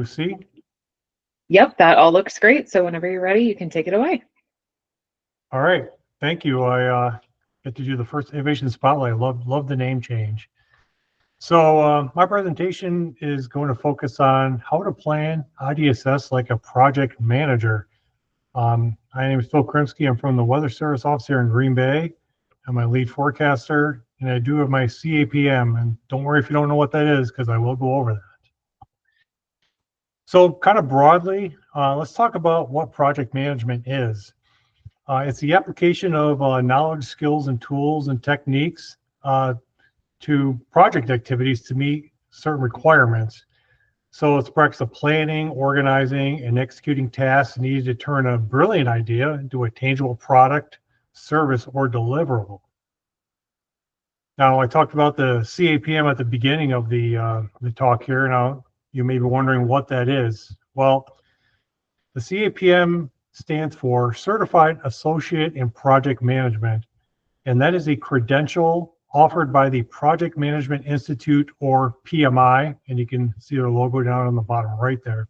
Lucy. Yep, that all looks great. So whenever you're ready, you can take it away. All right, thank you. I get to do the first innovation spotlight. Love the name change. So my presentation is going to focus on how to plan IDSS like a project manager. My name is Kurimski. I'm from the Weather Service office here in Green Bay. I'm my lead forecaster, and I do have my CAPM. And don't worry if you don't know what that is, because I will go over that. So kind of broadly, let's talk about what project management is. It's the application of knowledge, skills, and tools and techniques to project activities to meet certain requirements. So it's practice of planning, organizing, and executing tasks needed to turn a brilliant idea into a tangible product, service, or deliverable. Now, I talked about the CAPM at the beginning of the talk here. Now, you may be wondering what that is. Well, the CAPM stands for Certified Associate in Project Management, and that is a credential offered by the Project Management Institute, or PMI, and you can see their logo down on the bottom right there.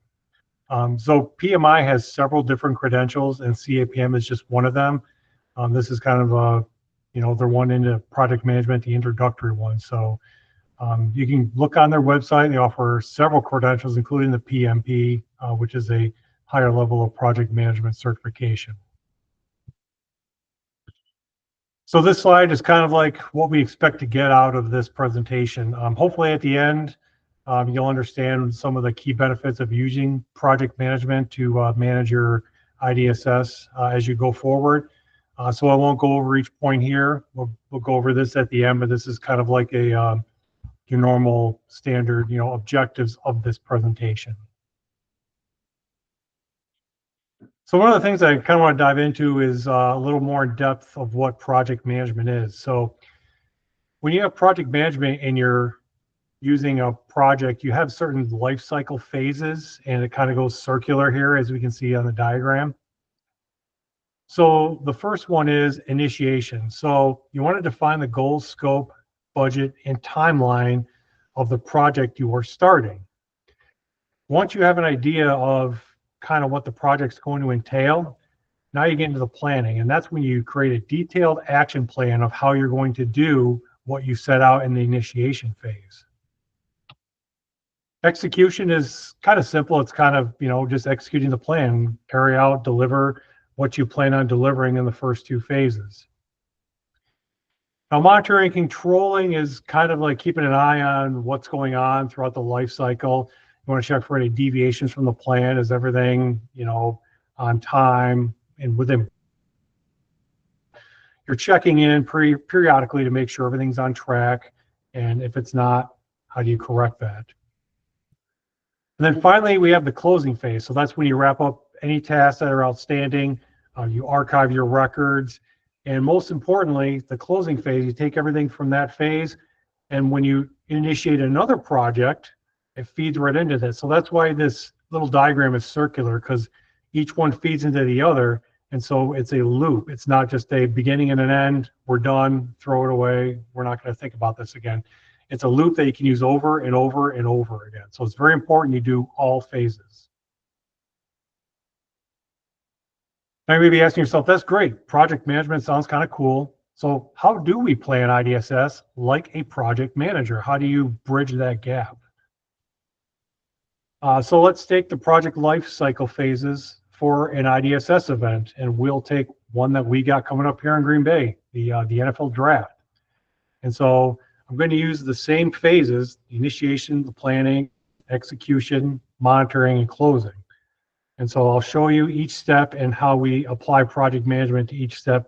So PMI has several different credentials, and CAPM is just one of them. This is kind of they're one into project management, the introductory one. So you can look on their website. They offer several credentials, including the PMP, which is a higher level of project management certification. So this slide is kind of like what we expect to get out of this presentation. Hopefully at the end, you'll understand some of the key benefits of using project management to manage your IDSS as you go forward. So I won't go over each point here. We'll go over this at the end, but this is kind of like a your normal standard, objectives of this presentation. So one of the things I kind of want to dive into is a little more in depth of what project management is. So when you have project management and you're using a project, you have certain life cycle phases, and it kind of goes circular here, as we can see on the diagram. So the first one is initiation. So you want to define the goal, scope, budget, and timeline of the project you are starting. Once you have an idea of kind of what the project's going to entail, now you get into the planning, and that's when you create a detailed action plan of how you're going to do what you set out in the initiation phase. Execution is kind of simple. It's kind of, just executing the plan, carry out, deliver what you plan on delivering in the first two phases. Now, monitoring and controlling is kind of like keeping an eye on what's going on throughout the life cycle. You want to check for any deviations from the plan. Is everything, on time and within? You're checking in periodically to make sure everything's on track. And if it's not, how do you correct that? And then finally, we have the closing phase. So that's when you wrap up any tasks that are outstanding. You archive your records. And most importantly, the closing phase, you take everything from that phase. And when you initiate another project, it feeds right into that. So that's why this little diagram is circular, because each one feeds into the other. And so it's a loop. It's not just a beginning and an end. We're done, throw it away. We're not going to think about this again. It's a loop that you can use over and over and over again. So it's very important you do all phases. Now you may be asking yourself, that's great. Project management sounds kind of cool. So how do we plan IDSS like a project manager? How do you bridge that gap? So let's take the project life cycle phases for an IDSS event, and we'll take one that we got coming up here in Green Bay, the NFL draft. And so I'm going to use the same phases: the initiation, the planning, execution, monitoring, and closing. And so I'll show you each step and how we apply project management to each step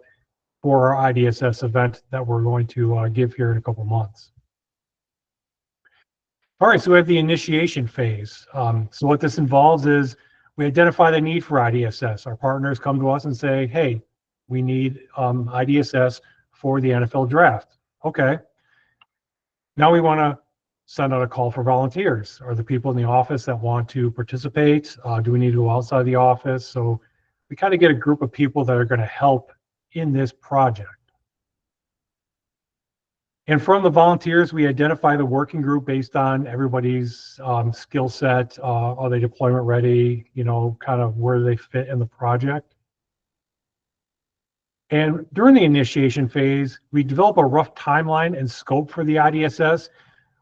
for our IDSS event that we're going to give here in a couple months. All right, so we have the initiation phase. So what this involves is we identify the need for IDSS. Our partners come to us and say, hey, we need IDSS for the NFL draft. Okay. Now we want to send out a call for volunteers. Are the people in the office that want to participate? Do we need to go outside the office? So we kind of get a group of people that are going to help in this project. And from the volunteers, we identify the working group based on everybody's skill set. Are they deployment ready? You know, kind of where they fit in the project. And during the initiation phase, we develop a rough timeline and scope for the IDSS.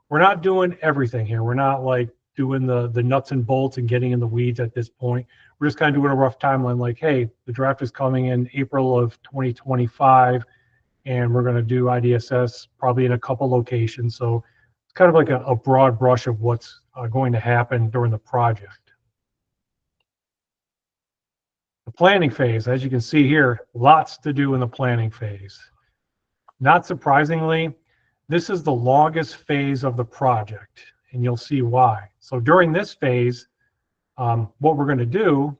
We're not doing everything here. We're not like doing the nuts and bolts and getting in the weeds at this point. We're just kind of doing a rough timeline like, hey, the draft is coming in April of 2025, and we're going to do IDSS probably in a couple locations. So it's kind of like a broad brush of what's going to happen during the project. The planning phase, as you can see here, lots to do in the planning phase. Not surprisingly, this is the longest phase of the project, and you'll see why. So during this phase, what we're going to do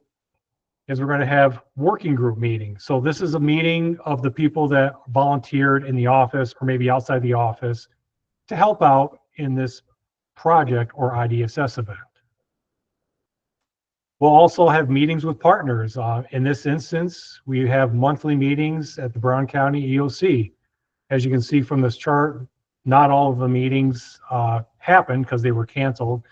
is we're going to have working group meetings. So this is a meeting of the people that volunteered in the office or maybe outside the office to help out in this project or IDSS event. We'll also have meetings with partners. In this instance, we have monthly meetings at the Brown County EOC. As you can see from this chart, not all of the meetings happened because they were canceled.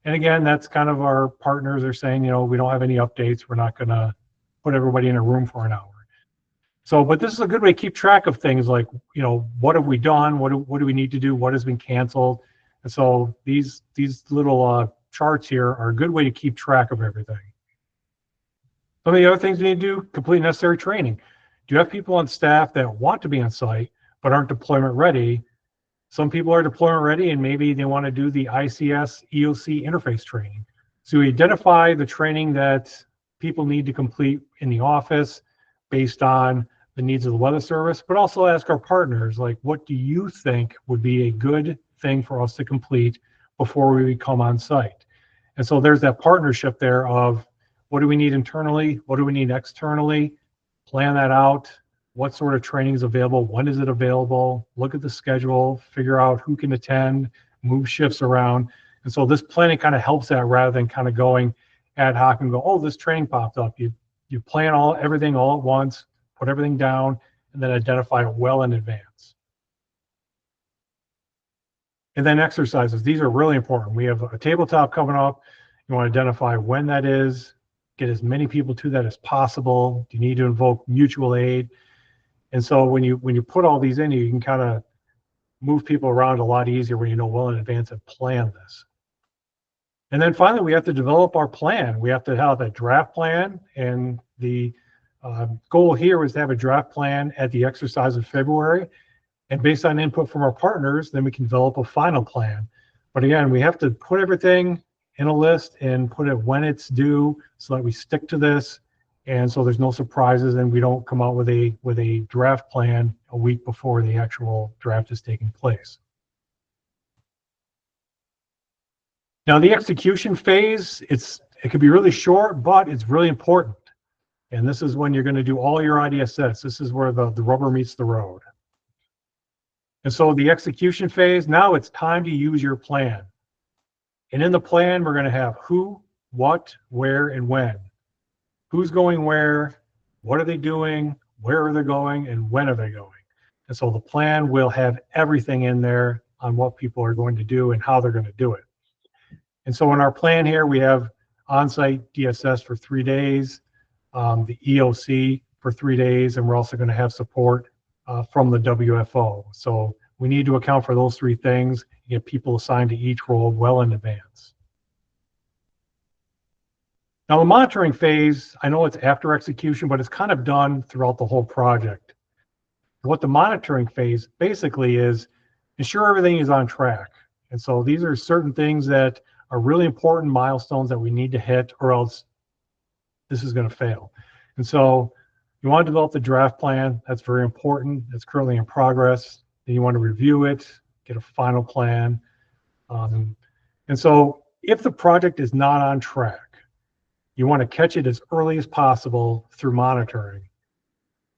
And again, that's kind of our partners are saying, you know, we don't have any updates. We're not going to put everybody in a room for an hour. So, but this is a good way to keep track of things like, you know, what have we done? What do we need to do? What has been canceled? And so these little charts here are a good way to keep track of everything. Some of the other things we need to do, complete necessary training. Do you have people on staff that want to be on site but aren't deployment ready? Some people are deployment ready and maybe they want to do the ICS EOC interface training. So we identify the training that people need to complete in the office based on the needs of the weather service, but also ask our partners, like, what do you think would be a good thing for us to complete before we come on site? And so there's that partnership there of what do we need internally? What do we need externally? Plan that out. What sort of training is available? When is it available? Look at the schedule, figure out who can attend, move shifts around. And so this planning kind of helps that rather than kind of going ad hoc and go, oh, this training popped up. You plan everything all at once, put everything down, and then identify it well in advance. And then exercises. These are really important. We have a tabletop coming up. You want to identify when that is, get as many people to that as possible. Do you need to invoke mutual aid? And so when you put all these in, you can kind of move people around a lot easier when you know well in advance and plan this. And then finally, we have to develop our plan. We have to have a draft plan, and the goal here is to have a draft plan at the exercise in February. And based on input from our partners, then we can develop a final plan. But again, we have to put everything in a list and put it when it's due so that we stick to this. And so there's no surprises and we don't come out with a draft plan a week before the actual draft is taking place. Now the execution phase, it could be really short, but it's really important. And this is when you're going to do all your IDSS. This is where the rubber meets the road. And so the execution phase, now it's time to use your plan. And in the plan, we're going to have who, what, where, and when. Who's going where, what are they doing, where are they going, and when are they going. And so the plan will have everything in there on what people are going to do and how they're going to do it. And so in our plan here, we have on-site DSS for 3 days, the EOC for 3 days, and we're also going to have support from the WFO. So we need to account for those 3 things, get people assigned to each role well in advance. Now the monitoring phase, I know it's after execution, but it's kind of done throughout the whole project. What the monitoring phase basically is, ensure everything is on track. And so these are certain things that are really important milestones that we need to hit, or else this is going to fail. And so you want to develop the draft plan. That's very important. It's currently in progress. Then you want to review it, get a final plan. And so if the project is not on track, you want to catch it as early as possible through monitoring.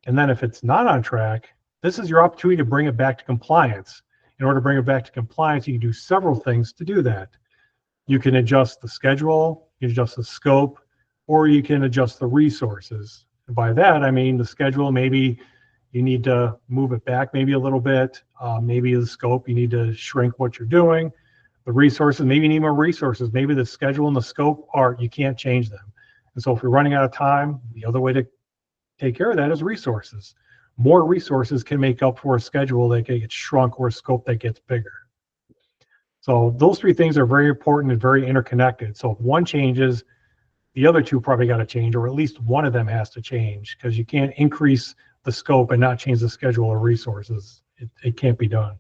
And then if it's not on track, this is your opportunity to bring it back to compliance. In order to bring it back to compliance, you can do several things to do that. You can adjust the schedule, you can adjust the scope, or you can adjust the resources. And by that, I mean the schedule, maybe you need to move it back maybe a little bit. Maybe the scope, you need to shrink what you're doing. The resources, maybe you need more resources. Maybe the schedule and the scope you can't change them. And so if you're running out of time, the other way to take care of that is resources. More resources can make up for a schedule that gets shrunk or a scope that gets bigger. So those three things are very important and very interconnected. So if one changes, the other two probably got to change, or at least one of them has to change, because you can't increase the scope and not change the schedule or resources. It can't be done.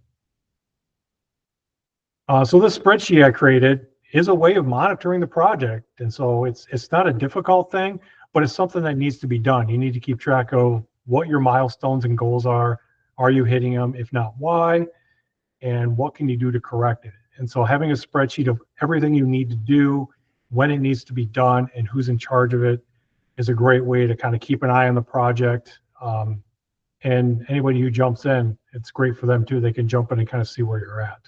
So this spreadsheet I created is a way of monitoring the project. And so it's not a difficult thing, but it's something that needs to be done. You need to keep track of what your milestones and goals are. Are you hitting them? If not, why? And what can you do to correct it? And so having a spreadsheet of everything you need to do, when it needs to be done, and who's in charge of it is a great way to kind of keep an eye on the project. And anybody who jumps in, it's great for them too. They can jump in and kind of see where you're at.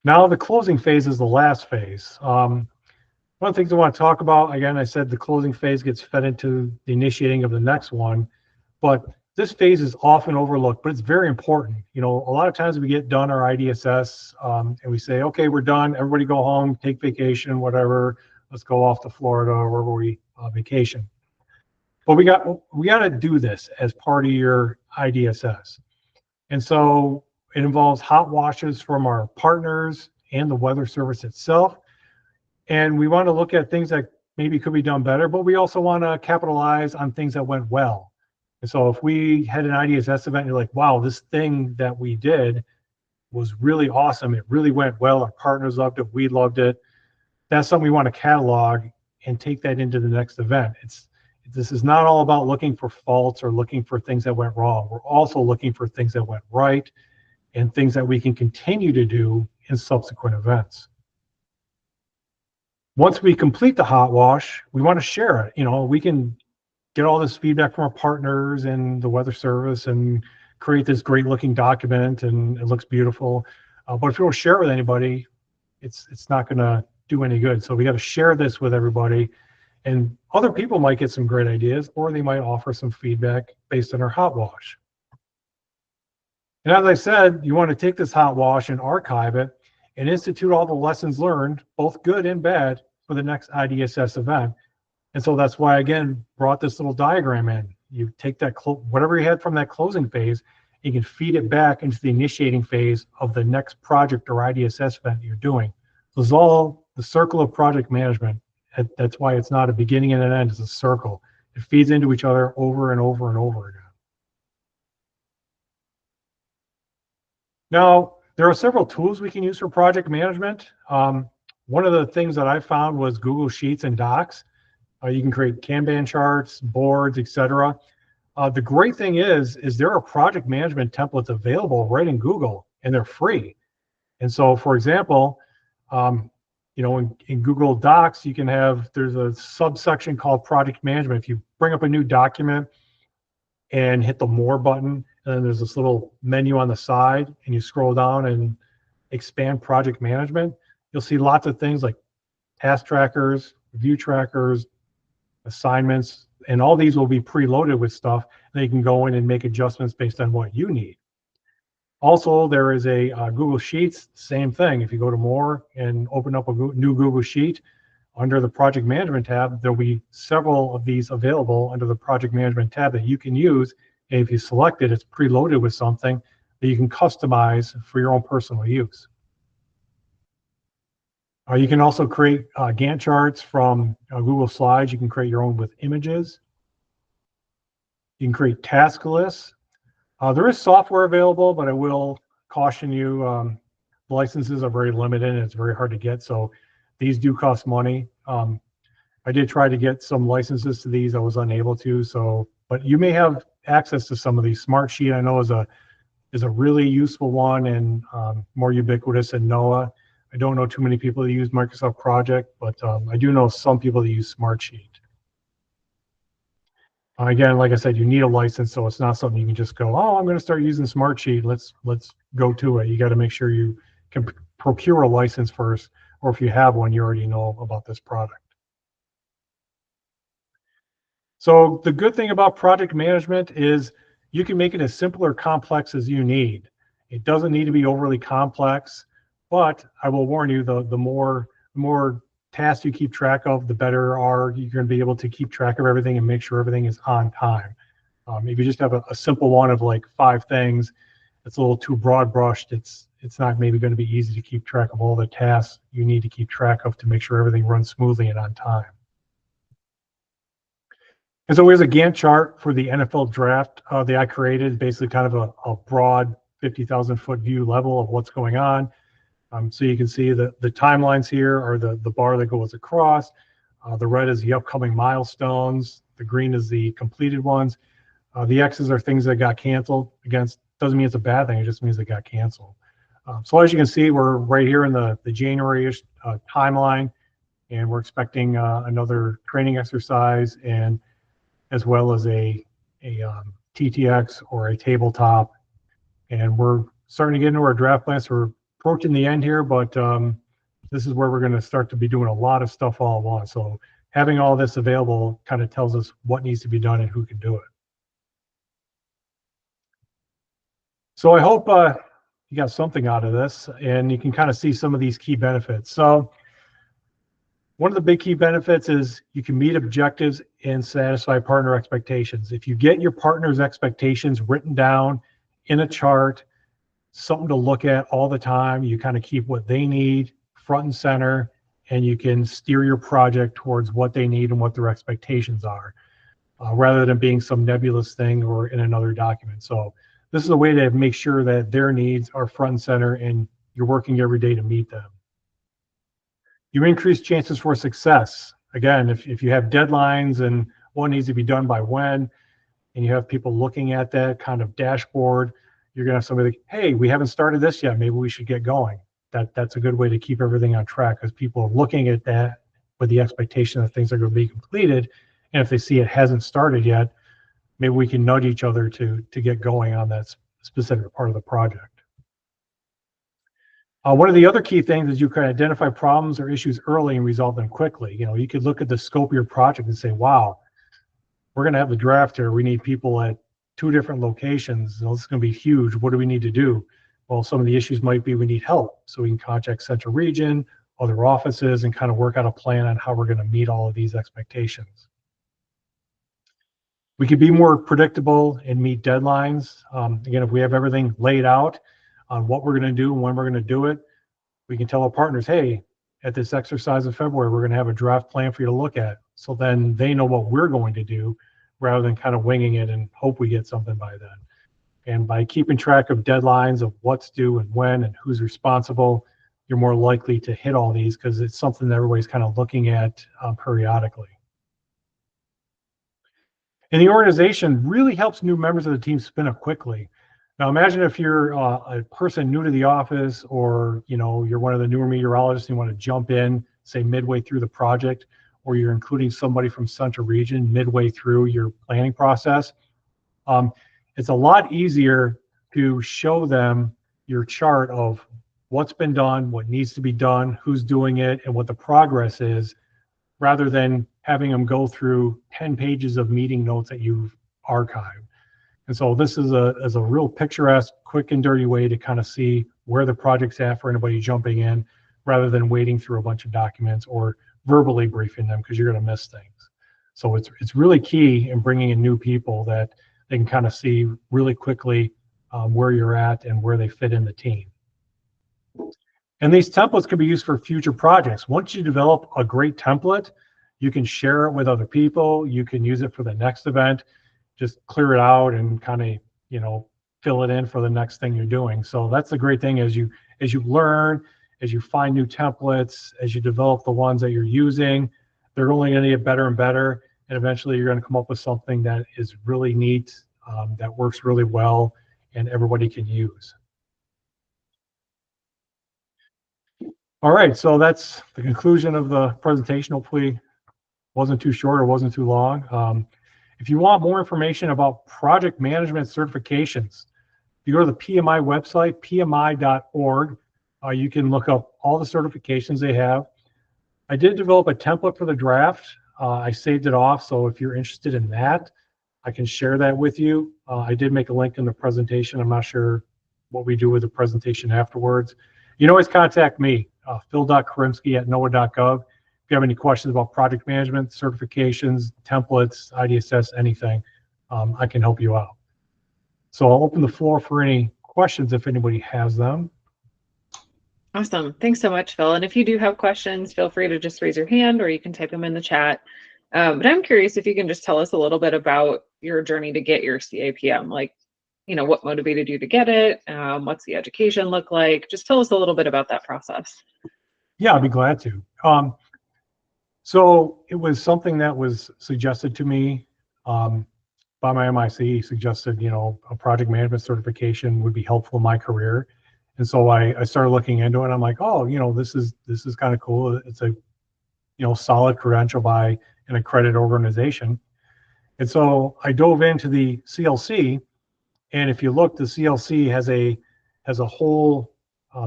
Now the closing phase is the last phase. One of the things I want to talk about, again, I said the closing phase gets fed into the initiating of the next one, but this phase is often overlooked, but it's very important. You know, a lot of times we get done our IDSS and we say, okay, we're done. Everybody go home, take vacation, whatever. Let's go off to Florida or wherever we vacation. But we got to do this as part of your IDSS. And so it involves hot washes from our partners and the weather service itself. And we want to look at things that maybe could be done better, but we also want to capitalize on things that went well. And so if we had an IDSS event, you're like, wow, this thing that we did was really awesome. It really went well. Our partners loved it. We loved it. That's something we want to catalog and take that into the next event. This is not all about looking for faults or looking for things that went wrong. We're also looking for things that went right and things that we can continue to do in subsequent events. Once we complete the hot wash, we want to share it. You know, we can get all this feedback from our partners and the weather service and create this great looking document, and it looks beautiful. But if you don't share it with anybody, it's not going to do any good. So we got to share this with everybody, and other people might get some great ideas, or they might offer some feedback based on our hot wash. And as I said, you want to take this hot wash and archive it and institute all the lessons learned, both good and bad, for the next IDSS event. And so that's why, again, brought this little diagram in. You take that, whatever you had from that closing phase, you can feed it back into the initiating phase of the next project or IDSS event you're doing. So it's all the circle of project management. That's why it's not a beginning and an end, it's a circle. It feeds into each other over and over and over again. Now, there are several tools we can use for project management. One of the things that I found was Google Sheets and Docs. You can create Kanban charts, boards, etc. The great thing is there are project management templates available right in Google, and they're free. And so, for example, you know, in Google Docs, you can have, there's a subsection called project management. If you bring up a new document and hit the more button, and then there's this little menu on the side, and you scroll down and expand project management, you'll see lots of things like task trackers, review trackers, assignments, and all these will be preloaded with stuff, and you can go in and make adjustments based on what you need. Also, there is a Google Sheets, same thing. If you go to more and open up a new Google Sheet, under the project management tab, there'll be several of these available under the project management tab that you can use. And if you select it, it's preloaded with something that you can customize for your own personal use. You can also create Gantt charts from Google Slides. You can create your own with images. You can create task lists. There is software available, but I will caution you, the licenses are very limited and it's very hard to get. So these do cost money. I did try to get some licenses to these. I was unable to. So, but you may have access to some of these. Smartsheet, I know, is a really useful one and more ubiquitous than Noah. I don't know too many people that use Microsoft Project, but I do know some people that use Smartsheet. Again, like I said, you need a license, so it's not something you can just go, oh, I'm going to start using Smartsheet. Let's go to it. You got to make sure you can procure a license first, or if you have one, you already know about this product. So the good thing about project management is you can make it as simple or complex as you need. It doesn't need to be overly complex, but I will warn you, the more tasks you keep track of, the better you're going to be able to keep track of everything and make sure everything is on time. If you just have a simple one of like 5 things, it's a little too broad brushed. It's not maybe going to be easy to keep track of all the tasks you need to keep track of to make sure everything runs smoothly and on time. And so here's a Gantt chart for the NFL draft that I created, basically kind of a broad 50,000 foot view level of what's going on. So you can see the timelines here are the bar that goes across. The red is the upcoming milestones. The green is the completed ones. The X's are things that got canceled. Again, doesn't mean it's a bad thing. It just means they got canceled. So as you can see, we're right here in the January-ish timeline, and we're expecting another training exercise and as well as a TTX or a tabletop. And we're starting to get into our draft plans. So we're approaching the end here, but this is where we're going to start to be doing a lot of stuff all at once. So having all this available kind of tells us what needs to be done and who can do it. So I hope you got something out of this and you can kind of see some of these key benefits. So one of the big key benefits is you can meet objectives and satisfy partner expectations. If you get your partner's expectations written down in a chart, something to look at all the time, you kind of keep what they need front and center, and you can steer your project towards what they need and what their expectations are, rather than being some nebulous thing or in another document. So this is a way to make sure that their needs are front and center and you're working every day to meet them. You increase chances for success. Again, if you have deadlines and what needs to be done by when, and you have people looking at that kind of dashboard, you're going to have somebody like, hey, we haven't started this yet. Maybe we should get going. That's a good way to keep everything on track, because people are looking at that with the expectation that things are going to be completed. And if they see it hasn't started yet, maybe we can nudge each other to get going on that specific part of the project. One of the other key things is you can identify problems or issues early and resolve them quickly. You know, you could look at the scope of your project and say, wow, we're going to have the draft here. We need people at 2 different locations. This is going to be huge. What do we need to do? Well, some of the issues might be we need help. So we can contact Central Region, other offices, and kind of work out a plan on how we're going to meet all of these expectations. We could be more predictable and meet deadlines. Again, if we have everything laid out on what we're going to do and when we're going to do it, we can tell our partners, hey, at this exercise in February, we're going to have a draft plan for you to look at. So then they know what we're going to do rather than kind of winging it and hope we get something by then. And by keeping track of deadlines of what's due and when and who's responsible, you're more likely to hit all these because it's something that everybody's kind of looking at periodically. And the organization really helps new members of the team spin up quickly. Now imagine if you're a person new to the office, or you're one of the newer meteorologists and you want to jump in, say midway through the project, or you're including somebody from Central Region midway through your planning process. It's a lot easier to show them your chart of what's been done, what needs to be done, who's doing it, and what the progress is, rather than having them go through 10 pages of meeting notes that you've archived. And so this is a real picturesque, quick and dirty way to kind of see where the project's at for anybody jumping in, rather than wading through a bunch of documents or verbally briefing them, because you're going to miss things. So it's really key in bringing in new people that they can kind of see really quickly where you're at and where they fit in the team. And these templates can be used for future projects. Once you develop a great template, you can share it with other people. You can use it for the next event. Just clear it out and kind of, fill it in for the next thing you're doing. So that's the great thing, as you learn, as you find new templates, as you develop the ones that you're using, they're only going to get better and better. And eventually you're going to come up with something that is really neat, that works really well, and everybody can use. All right, so that's the conclusion of the presentation. Hopefully wasn't too short or wasn't too long. If you want more information about project management certifications, if you go to the PMI website, pmi.org, you can look up all the certifications they have. I did develop a template for the draft. I saved it off, so if you're interested in that, I can share that with you. I did make a link in the presentation. I'm not sure what we do with the presentation afterwards. You can always contact me, phil.kurimski@noaa.gov. If you have any questions about project management, certifications, templates, IDSS, anything, I can help you out. So I'll open the floor for any questions if anybody has them. Awesome. Thanks so much, Phil. And if you do have questions, feel free to just raise your hand or you can type them in the chat. But I'm curious if you can just tell us a little bit about your journey to get your CAPM, like, what motivated you to get it? What's the education look like? Just tell us a little bit about that process. Yeah, I'd be glad to. So it was something that was suggested to me by my MIC, suggested, a project management certification would be helpful in my career. And so I started looking into it and I'm like, oh, this is kind of cool. It's a, solid credential by an accredited organization. And so I dove into the CLC, and if you look, the CLC has a whole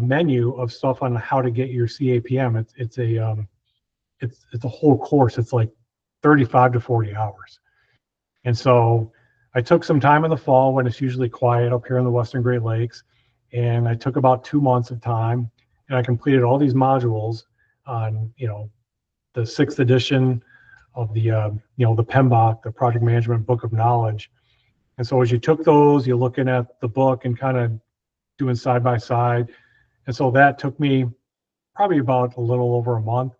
menu of stuff on how to get your CAPM. It's a whole course. It's like 35 to 40 hours. And so I took some time in the fall when it's usually quiet up here in the Western Great Lakes, and I took about 2 months of time, and I completed all these modules on, the 6th edition of the, the PMBOK, the Project Management Book of Knowledge. And so as you took those, you're looking at the book and kind of doing side by side. And so that took me probably about a little over a month.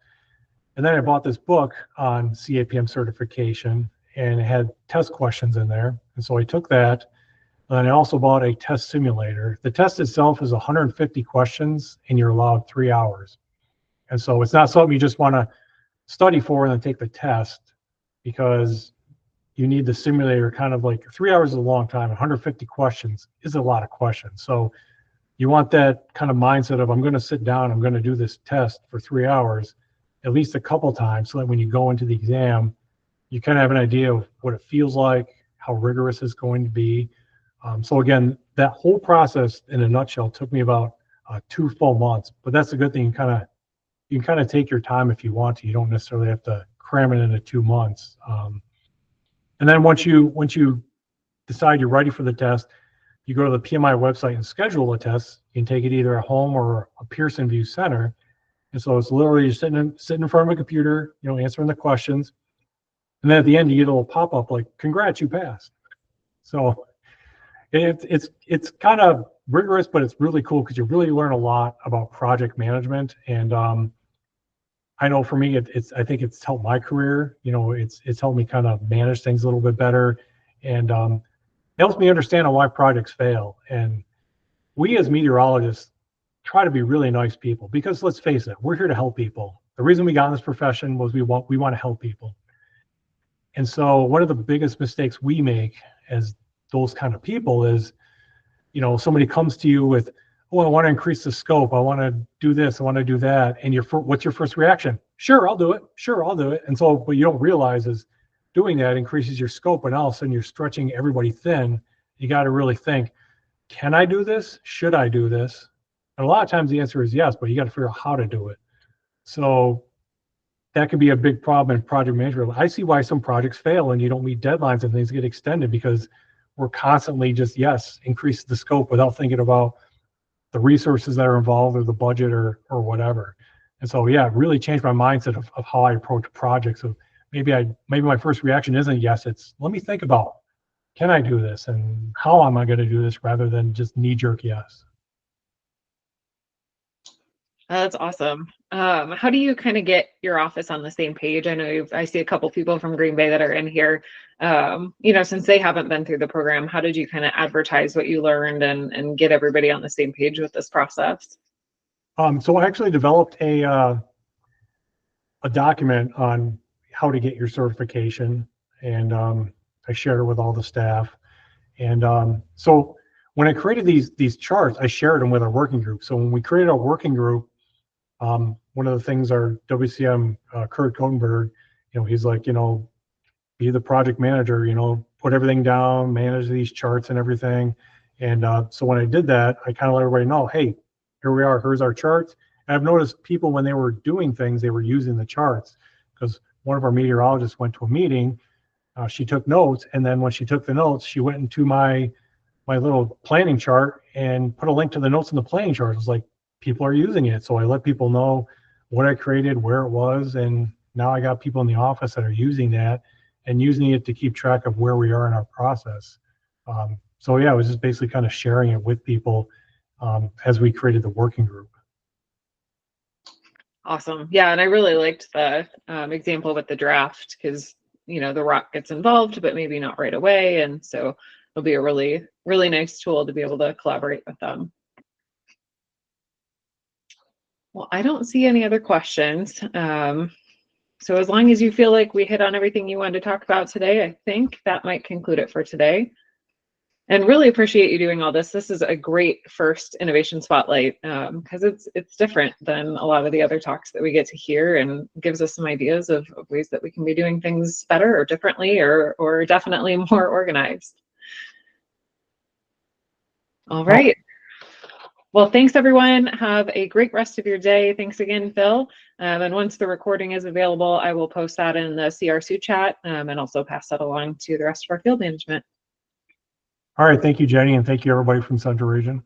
And then I bought this book on CAPM certification, and it had test questions in there. And so I took that. And I also bought a test simulator. The test itself is 150 questions, and you're allowed 3 hours. And so it's not something you just want to study for and then take the test, because you need the simulator. Kind of like 3 hours is a long time. 150 questions is a lot of questions. So you want that kind of mindset of, I'm going to sit down, I'm going to do this test for 3 hours, at least a couple times, so that when you go into the exam, you kind of have an idea of what it feels like, how rigorous it's going to be. So again, that whole process in a nutshell took me about 2 full months. But that's a good thing. You can kind of take your time if you want to. You don't necessarily have to cram it into 2 months. And then once you decide you're ready for the test, you go to the PMI website and schedule a test. You can take it either at home or a Pearson VUE center. And so it's literally you're sitting in front of a computer, answering the questions. And then at the end, you get a little pop-up like, congrats, you passed. So it's kind of rigorous, but it's really cool because you really learn a lot about project management. And I know for me, I think it's helped my career. It's helped me kind of manage things a little bit better, and it helps me understand why projects fail. And we as meteorologists try to be really nice people, because let's face it, we're here to help people. The reason we got in this profession was we want to help people. And so one of the biggest mistakes we make as those kind of people is, somebody comes to you with, oh, I want to increase the scope, I want to do this, I want to do that. And what's your first reaction? Sure, I'll do it. Sure, I'll do it. And so what you don't realize is doing that increases your scope, and all of a sudden you're stretching everybody thin. You got to really think, can I do this? Should I do this? And a lot of times the answer is yes, but you got to figure out how to do it. So that could be a big problem in project management. I see why some projects fail and you don't meet deadlines and things get extended, because we're constantly just, increase the scope without thinking about the resources that are involved or the budget or whatever. And so, it really changed my mindset of how I approach projects. Of maybe my first reaction isn't yes, it's let me think about, can I do this and how am I going to do this, rather than just knee-jerk yes. That's awesome. How do you kind of get your office on the same page? I know I see a couple people from Green Bay that are in here. Since they haven't been through the program, how did you kind of advertise what you learned and get everybody on the same page with this process? So I actually developed a document on how to get your certification, and I shared it with all the staff. And so when I created these charts, I shared them with our working group. So when we created our working group, one of the things our WCM, Kurt Kotenberg, he's like, be the project manager, put everything down, manage these charts and everything. And so when I did that, I kind of let everybody know, hey, here we are, here's our charts. And I've noticed people, when they were doing things, they were using the charts, because one of our meteorologists went to a meeting. She took notes, and then when she took the notes, she went into my little planning chart and put a link to the notes in the planning chart. It was like, people are using it. So I let people know what I created, where it was, and now I got people in the office that are using that and using it to keep track of where we are in our process. So yeah, I was just basically kind of sharing it with people as we created the working group. Awesome. Yeah, and I really liked the example with the draft, because the rock gets involved, but maybe not right away, and so it'll be a really, really nice tool to be able to collaborate with them. Well, I don't see any other questions. So as long as you feel like we hit on everything you wanted to talk about today, I think that might conclude it for today. And really appreciate you doing all this. This is a great first innovation spotlight, because it's different than a lot of the other talks that we get to hear, and gives us some ideas of ways that we can be doing things better or differently, or definitely more organized. All right. Well, thanks everyone. Have a great rest of your day. Thanks again, Phil. And once the recording is available, I will post that in the CRSU chat, and also pass that along to the rest of our field management. All right, thank you, Jenny, and thank you everybody from Central Region.